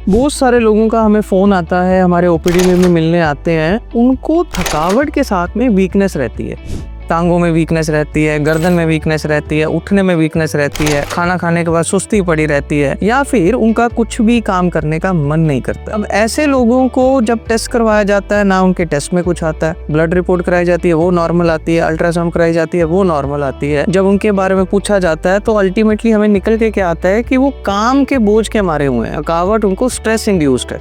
बहुत सारे लोगों का हमें फ़ोन आता है, हमारे ओपीडी में भी मिलने आते हैं, उनको थकावट के साथ में वीकनेस रहती है। टांगों में वीकनेस रहती है, गर्दन में वीकनेस रहती है, उठने में वीकनेस रहती है, खाना खाने के बाद सुस्ती पड़ी रहती है, या फिर उनका कुछ भी काम करने का मन नहीं करता। अब ऐसे लोगों को जब टेस्ट करवाया जाता है, ना उनके टेस्ट में कुछ आता है, ब्लड रिपोर्ट कराई जाती है वो नॉर्मल आती है, अल्ट्रासाउंड कराई जाती है वो नॉर्मल आती है, जब उनके बारे में पूछा जाता है तो अल्टीमेटली हमें निकल के क्या आता है कि वो काम के बोझ के मारे हुए हैं। थकावट उनको स्ट्रेस इंड्यूस्ड है,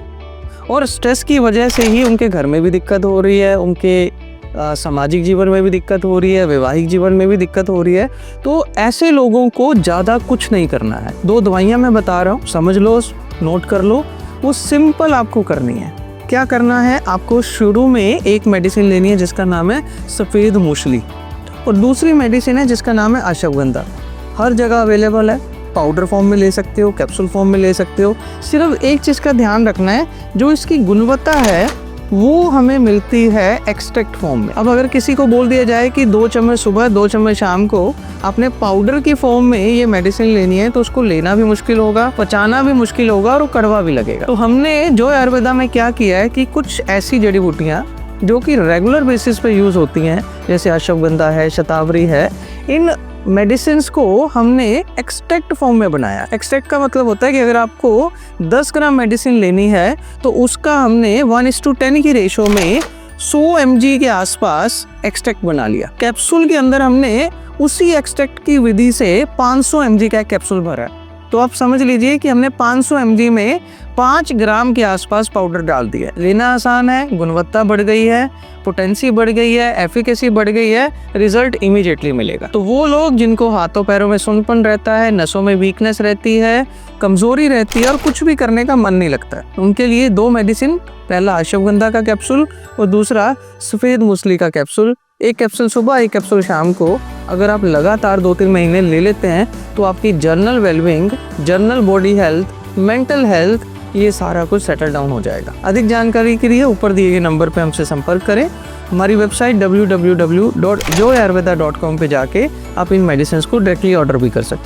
और स्ट्रेस की वजह से ही उनके घर में भी दिक्कत हो रही है, उनके सामाजिक जीवन में भी दिक्कत हो रही है, वैवाहिक जीवन में भी दिक्कत हो रही है। तो ऐसे लोगों को ज़्यादा कुछ नहीं करना है। 2 दवाइयाँ मैं बता रहा हूँ, समझ लो, नोट कर लो, वो सिंपल आपको करनी है। क्या करना है, आपको शुरू में एक मेडिसिन लेनी है जिसका नाम है सफ़ेद मूसली, और दूसरी मेडिसिन है जिसका नाम है अश्वगंधा। हर जगह अवेलेबल है, पाउडर फॉर्म में ले सकते हो, कैप्सूल फॉर्म में ले सकते हो। सिर्फ एक चीज़ का ध्यान रखना है, जो इसकी गुणवत्ता है वो हमें मिलती है एक्सट्रैक्ट फॉर्म में। अब अगर किसी को बोल दिया जाए कि 2 चम्मच सुबह 2 चम्मच शाम को आपने पाउडर की फॉर्म में ये मेडिसिन लेनी है, तो उसको लेना भी मुश्किल होगा, पचाना भी मुश्किल होगा, और कड़वा भी लगेगा। तो हमने जॉय आयुर्वेदा में क्या किया है कि कुछ ऐसी जड़ी बूटियाँ जो कि रेगुलर बेसिस पे यूज़ होती हैं, जैसे अश्वगंधा है, शतावरी है, इन मेडिसिन्स को हमने एक्सट्रैक्ट फॉर्म में बनाया। एक्सट्रैक्ट का मतलब होता है कि अगर आपको 10 ग्राम मेडिसिन लेनी है तो उसका हमने 1:10 की रेशो में 100 mg के आसपास एक्सट्रैक्ट बना लिया। कैप्सूल के अंदर हमने उसी एक्सट्रैक्ट की विधि से 500 mg का कैप्सूल भरा। तो आप समझ लीजिए कि हमने 500 mg में 5 ग्राम के आसपास पाउडर डाल दिया। लेना आसान है, गुणवत्ता बढ़ गई है, पोटेंसी बढ़ गई है, एफिकेसी बढ़ गई है, रिजल्ट इमीडिएटली मिलेगा। तो वो लोग जिनको हाथों पैरों में सुनपन रहता है, नसों में वीकनेस रहती है, कमजोरी रहती है और कुछ भी करने का मन नहीं लगता है, उनके लिए 2 मेडिसिन, पहला अश्वगंधा का कैप्सूल और दूसरा सफ़ेद मूसली का कैप्सूल। एक कैप्सूल सुबह, एक कैप्सूल शाम को अगर आप लगातार 2-3 महीने ले लेते हैं तो आपकी general wellbeing, general body health, mental health, ये सारा कुछ सेटल डाउन हो जाएगा। अधिक जानकारी के लिए ऊपर दिए गए नंबर पे हमसे संपर्क करें। हमारी वेबसाइट www.joyayurveda.com पे जाके आप इन मेडिसिन को डायरेक्टली ऑर्डर भी कर सकते हैं।